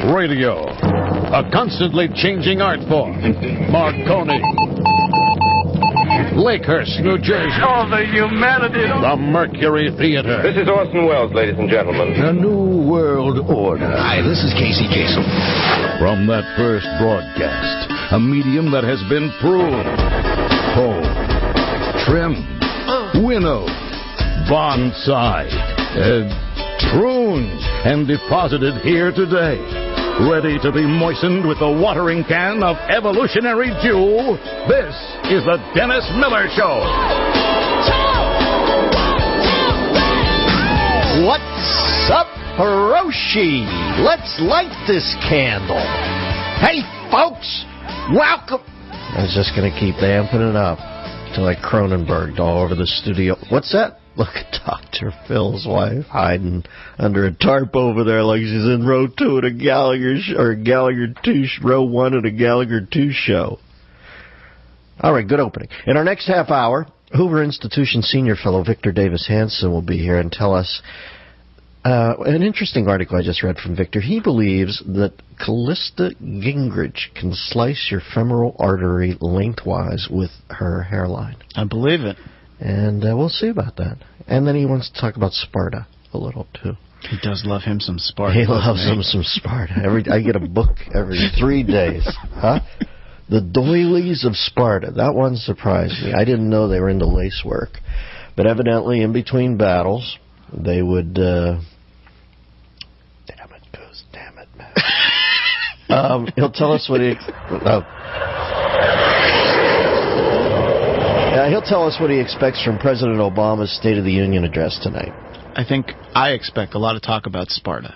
Radio, a constantly changing art form. Marconi. Lakehurst, New Jersey. Oh, the humanity. The Mercury Theater. This is Orson Welles, ladies and gentlemen. A new world order. Hi, this is Casey Kasem. From that first broadcast, a medium that has been pruned, honed, trimmed, winnowed, bonsai, pruned, and deposited here today. Ready to be moistened with the watering can of evolutionary dew, this is the Dennis Miller Show. What's up, Hiroshi? Let's light this candle. Hey, folks, welcome. I was just going to keep amping it up till I Cronenberged all over the studio. What's that? Look at Dr. Phil's wife hiding under a tarp over there like she's in row 2 at a Gallagher Gallagher 2, row 1 at a Gallagher 2 show. All right, good opening. In our next half hour, Hoover Institution senior fellow Victor Davis Hanson will be here and tell us an interesting article I just read from Victor. He believes that Callista Gingrich can slice your femoral artery lengthwise with her hairline. I believe it. And we'll see about that. And then he wants to talk about Sparta a little, too. He does love him some Sparta. He loves him some Sparta. I get a book every 3 days. Huh? The Doilies of Sparta. That one surprised me. I didn't know they were into lace work. But evidently, in between battles, they would... Damn it, Goose. Damn it, man. He'll tell us what he... He'll tell us what he expects from President Obama's State of the Union address tonight. I expect a lot of talk about Sparta.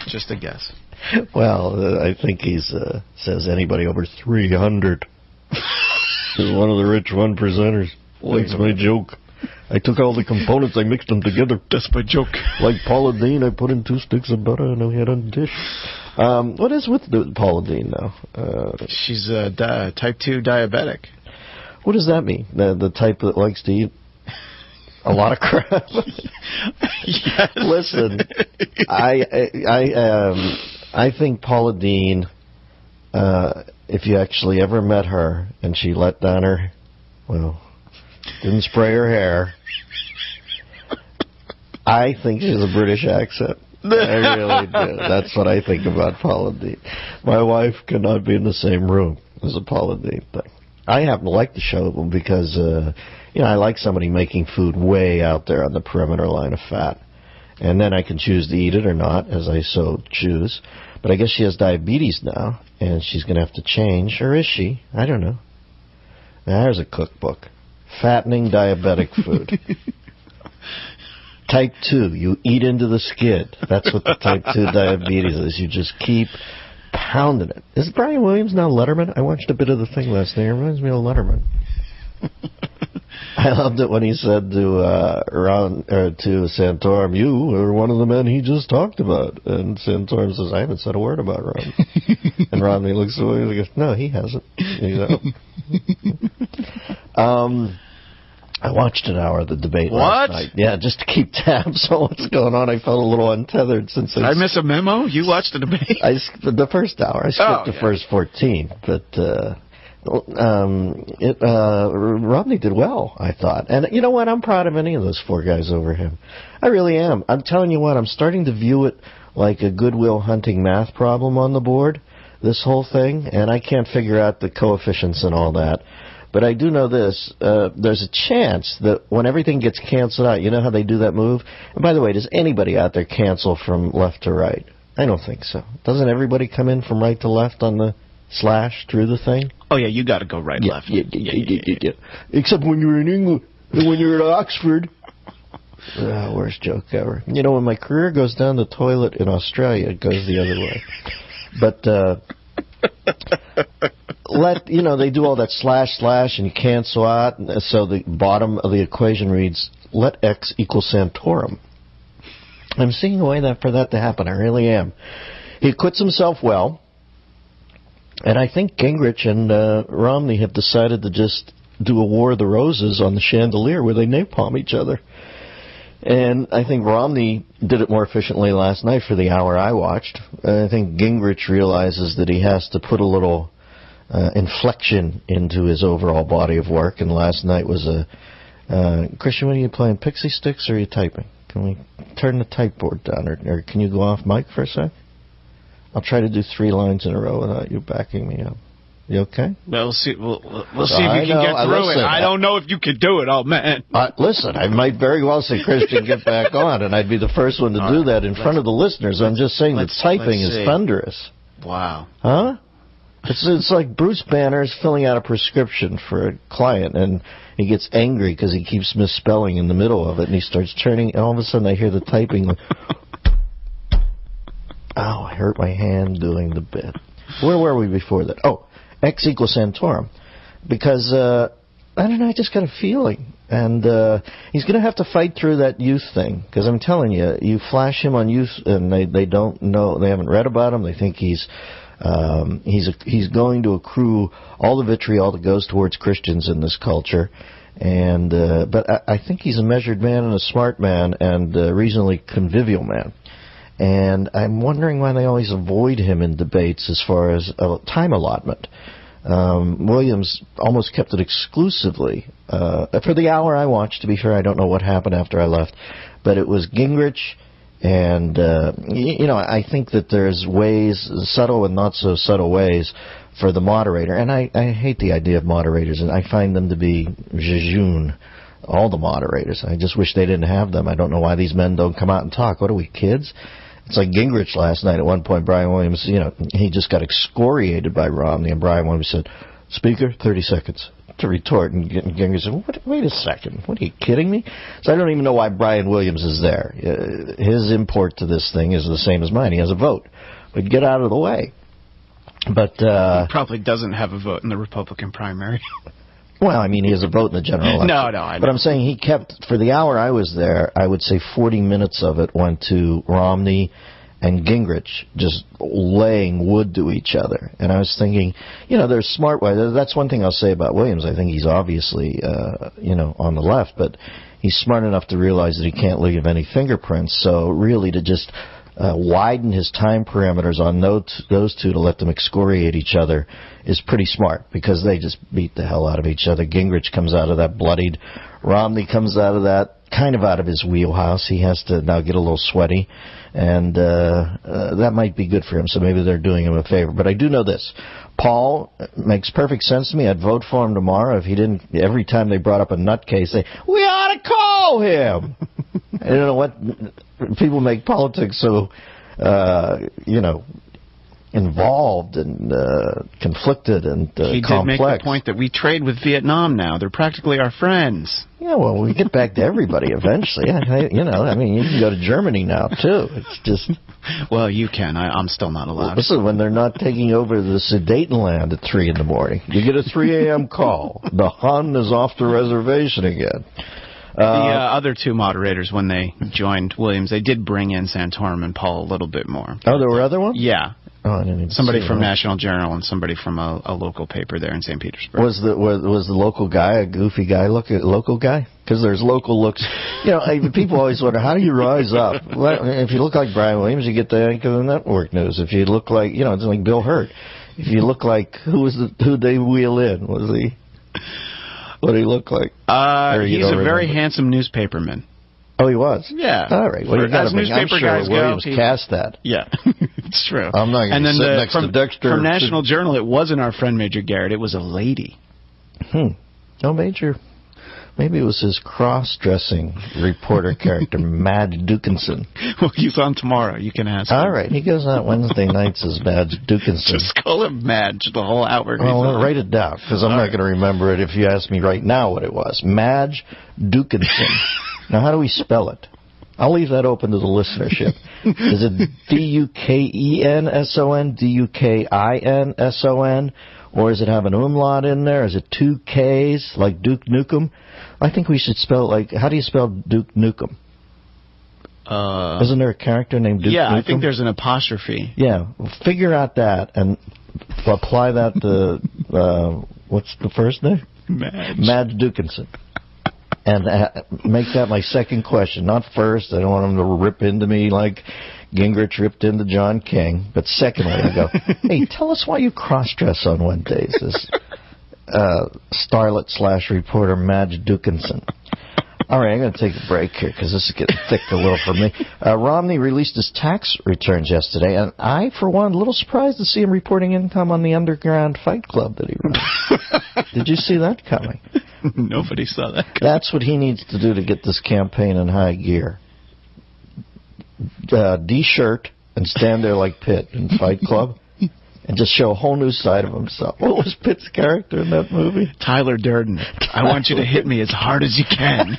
Just a guess. Well, I think he says anybody over 300 is one of the rich 1%ers. That's my joke. I took all the components, I mixed them together. That's my joke. Like Paula Deen, I put in 2 sticks of butter and I had on a dish. What is with Paula Deen now? She's type 2 diabetic. What does that mean? The type that likes to eat a lot of crap? Yes. Listen, I think Paula Deen, if you actually ever met her and she let down her, didn't spray her hair, I think she has a British accent. I really do. That's what I think about Paula Deen. My wife cannot be in the same room as a Paula Deen thing. I happen to like the show because, I like somebody making food way out there on the perimeter line of fat. And then I can choose to eat it or not, as I so choose. But I guess she has diabetes now, and she's going to have to change. Or is she? I don't know. There's a cookbook. Fattening diabetic food. Type 2, you eat into the skid. That's what the type 2 diabetes is. You just keep... pounding it. Is Brian Williams now Letterman? I watched a bit of the thing last night. It reminds me of Letterman. I loved it when he said to Santorum, "You are one of the men he just talked about." And Santorum says, "I haven't said a word about Ron." And Romney looks away and goes, "No, he hasn't." I watched an hour of the debate last night. Yeah, just to keep tabs on what's going on. I felt a little untethered since Did I miss a memo? You watched the debate? The first hour. I skipped the first 14. But Romney did well, I thought. And you know what? I'm proud of any of those 4 guys over him. I really am. I'm telling you what, I'm starting to view it like a Goodwill Hunting math problem on the board, this whole thing. And I can't figure out the coefficients and all that. But I do know this, there's a chance that when everything gets canceled out, you know how they do that move? And by the way, does anybody out there cancel from left to right? I don't think so. Doesn't everybody come in from right to left on the slash through the thing? Oh, yeah, you got to go left. Yeah. Except when you're in England, when you're at Oxford. Worst joke ever. You know, when my career goes down the toilet in Australia, it goes the other way. But... they do all that slash, and you cancel out, and so the bottom of the equation reads, let x equal Santorum. I'm seeing a way for that to happen. I really am. He acquits himself well, and I think Gingrich and Romney have decided to just do a War of the Roses on the chandelier where they napalm each other. And I think Romney did it more efficiently last night for the hour I watched. I think Gingrich realizes that he has to put a little inflection into his overall body of work, and last night was a... Christian, what are you playing, Pixie Sticks or are you typing? Can we turn the typeboard down, or can you go off mic for a sec? I'll try to do 3 lines in a row without you backing me up. You okay? Well, we'll see. We'll see if you can get through it. I don't know if you could do it. Oh man! Listen, I might very well say, Christian, get back on, and I'd be the first one to do that in front of the listeners. I'm just saying that typing is thunderous. Wow. Huh? It's like Bruce Banner's filling out a prescription for a client, and he gets angry because he keeps misspelling in the middle of it, and he starts turning, and all of a sudden I hear the typing. Oh, I hurt my hand doing the bit. Where were we before that? Oh, X equals Santorum. Because, I don't know, I just got a feeling. And he's going to have to fight through that youth thing. Because I'm telling you, you flash him on youth, and they don't know, they haven't read about him. They think he's going to accrue all the vitriol that goes towards Christians in this culture. And but I think he's a measured man and a smart man and a reasonably convivial man. And I'm wondering why they always avoid him in debates as far as time allotment. Williams almost kept it exclusively. For the hour I watched, to be fair, I don't know what happened after I left, but it was Gingrich, and, I think that there's ways, subtle and not so subtle ways, for the moderator. And I hate the idea of moderators, and I find them to be jejune. All the moderators. I just wish they didn't have them. I don't know why these men don't come out and talk. What are we, kids? It's like Gingrich last night. At one point, Brian Williams, he just got excoriated by Romney, and Brian Williams said, "Speaker, 30 seconds to retort." And Gingrich said, "Wait a second. What, are you kidding me?" So I don't even know why Brian Williams is there. His import to this thing is the same as mine. He has a vote. But get out of the way. But he probably doesn't have a vote in the Republican primary. Well, I mean, he has a vote in the general election. No, I know. But I'm saying he kept, for the hour I was there, I would say 40 minutes of it went to Romney and Gingrich just laying wood to each other. And I was thinking, there's smart ways. That's one thing I'll say about Williams. I think he's obviously, on the left, but he's smart enough to realize that he can't leave any fingerprints. So really to just widen his time parameters on those two to let them excoriate each other is pretty smart, because they just beat the hell out of each other. Gingrich comes out of that bloodied. Romney comes out of that kind of out of his wheelhouse. He has to now get a little sweaty, and that might be good for him, so maybe they're doing him a favor. But I do know this. Paul makes perfect sense to me. I'd vote for him tomorrow if he didn't, every time they brought up a nutcase, say, "We ought to call him." I don't know what people make politics so, involved and conflicted and complex. He did make the point that we trade with Vietnam now. They're practically our friends. Yeah, well, we get back to everybody eventually. You can go to Germany now, too. It's just... Well, you can. I'm still not allowed. Listen, when they're not taking over the Sudetenland at 3 in the morning, you get a 3 a.m. call. The Hun is off the reservation again. The other two moderators, when they joined Williams, they did bring in Santorum and Paul a little bit more. Oh, there were other ones? Yeah. Oh, I didn't even somebody from National Journal and somebody from a local paper there in St. Petersburg. Was the local guy a goofy guy? Local guy? Because there's local looks. People always wonder, how do you rise up? Well, if you look like Brian Williams, you get the anchor of the network news. If you look like, it's like Bill Hurt. If you look like, who'd they wheel in? What did he look like? He's a very handsome newspaperman. Oh, he was? Yeah. All right. Well, I'm sure Williams cast that. Yeah, it's true. I'm not going to sit next to Dexter. From National Journal, it wasn't our friend Major Garrett. It was a lady. No, Major. Maybe it was his cross-dressing reporter character, Madge Dukinson. Well, he's on tomorrow. You can ask him. All right. He goes on Wednesday nights as Madge Dukinson. Just call him Madge the whole hour. Well, write it down, because I'm not going to remember it if you ask me right now what it was. Madge Dukinson. Now, how do we spell it? I'll leave that open to the listenership. Is it Dukenson, Dukinson, or does it have an umlaut in there? Is it 2 Ks, like Duke Nukem? I think we should spell it like, how do you spell Duke Nukem? Isn't there a character named Duke Nukem? Yeah, I think there's an apostrophe. Yeah, figure out that and apply that to, what's the first name? Madge Dukinson. And make that my second question. Not first. I don't want him to rip into me like Gingrich ripped into John King. But secondly, I go, hey, tell us why you cross-dress on Wednesdays. As starlet/reporter Madge Dickinson. All right, I'm going to take a break here because this is getting thick a little for me. Romney released his tax returns yesterday, and I, for one, a little surprised to see him reporting income on the underground fight club that he runs. Did you see that coming? Nobody saw that coming. That's what he needs to do to get this campaign in high gear. D-shirt and stand there like Pitt in Fight Club. And just show a whole new side of himself. What was Pitt's character in that movie? Tyler Durden. I want you to hit me as hard as you can.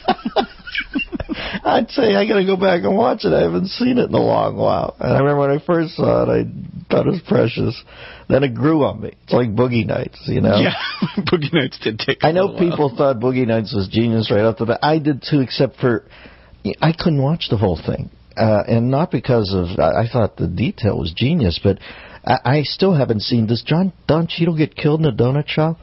I'd say I got to go back and watch it. I haven't seen it in a long while. And I remember when I first saw it, I thought it was precious. Then it grew on me. It's like Boogie Nights, you know? Yeah, Boogie Nights did take I know people thought Boogie Nights was genius right off the bat. I did too, except for I couldn't watch the whole thing. And not because of, I thought the detail was genius, but I still haven't seen, does Don Cheadle get killed in a donut shop?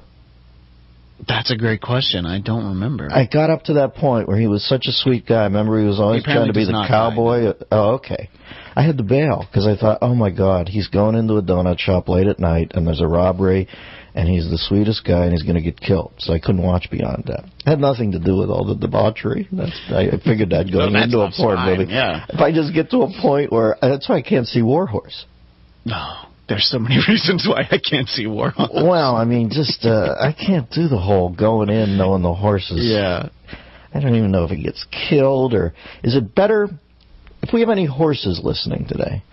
That's a great question. I don't remember. I got up to that point where he was such a sweet guy. I remember he was always trying to be the cowboy. Oh, okay. I had to bail because I thought, oh, my God, he's going into a donut shop late at night, and there's a robbery, and he's the sweetest guy, and he's going to get killed. So I couldn't watch beyond that. It had nothing to do with all the debauchery. I figured that going into a porn movie. Yeah. If I just get to a point where, that's why I can't see War Horse. No. There's so many reasons why I can't see War Horse. Well, I mean, just, I can't do the whole going in knowing the horses. Yeah. I don't even know if he gets killed, or is it better, if we have any horses listening today,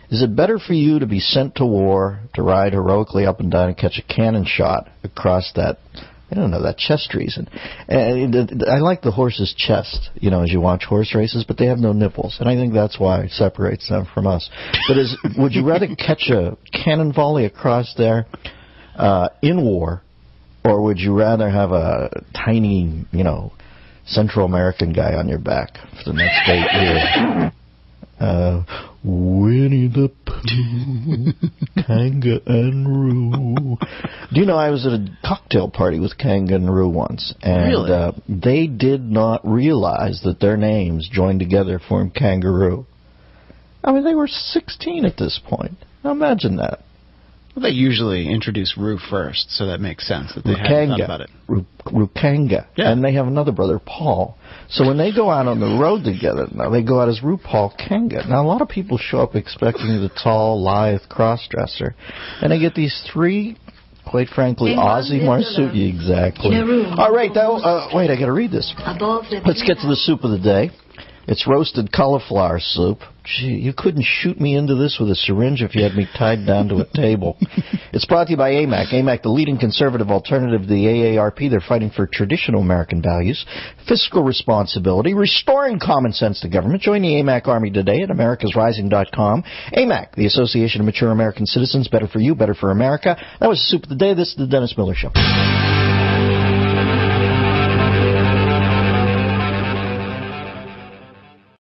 is it better for you to be sent to war, to ride heroically up and down and catch a cannon shot across that, I don't know, that chest reason? And I like the horse's chest, you know, as you watch horse races, but they have no nipples, and I think that's why it separates them from us. But would you rather catch a cannon volley across there in war, or would you rather have a tiny, you know, Central American guy on your back for the next 8 years? Winnie the Pooh, Kangaroo. Do you know I was at a cocktail party with Kangaroo once, and really? They did not realize that their names joined together formed Kangaroo. I mean, they were 16 at this point. Now imagine that. Well, they usually introduce Roo first, so that makes sense that they hadn't thought about it. Rukanga. Yeah. And they have another brother, Paul. So when they go out on the road together, now they go out as RuPaul Kanga. Now, a lot of people show up expecting the tall, lithe cross-dresser, and they get these three, quite frankly, Aussie marsupials. Exactly. All right, now, wait, I got to read this. Let's get to the soup of the day. It's roasted cauliflower soup. Gee, you couldn't shoot me into this with a syringe if you had me tied down to a table. It's brought to you by AMAC. AMAC, the leading conservative alternative to the AARP. They're fighting for traditional American values, fiscal responsibility, restoring common sense to government. Join the AMAC Army today at americasrising.com. AMAC, the Association of Mature American Citizens. Better for you, better for America. That was the soup of the day. This is the Dennis Miller Show.